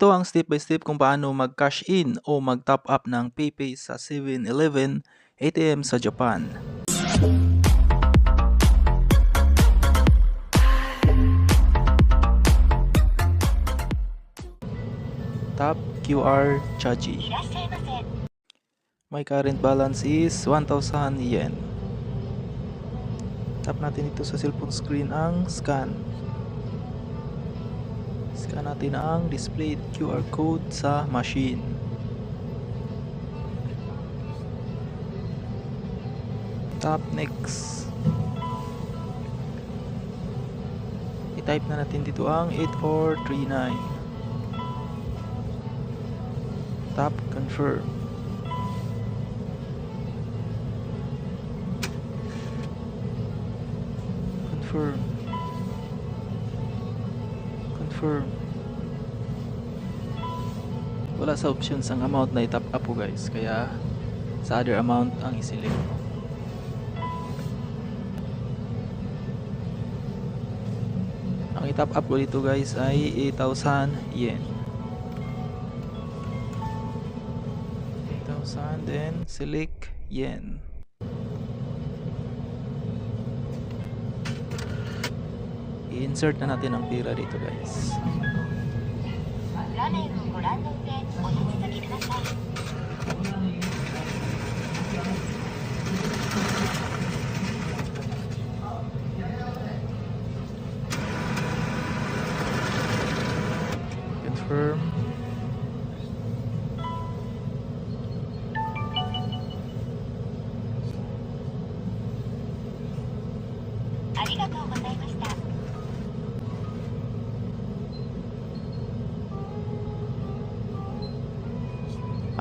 Ito ang step by step kung paano mag-cash in o mag-top up ng PayPay sa 7-Eleven ATM sa Japan. Tap QR Chaji. My current balance is 1,000 yen. Tap natin ito sa cellphone screen ang scan. Scan natin ang displayed QR code sa machine. Tap next. I-type na natin dito ang 8439. Tap confirm. Confirm. Wala sa options ang amount na i-top up po guys, kaya sa other amount ang i-select. Ang i-top up ko dito guys ay 8,000 yen. 8,000 then select yen. I-insert na natin ang pera dito guys. Confirm.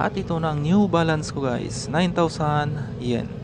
At ito na ang new balance ko guys, 9,000 yen.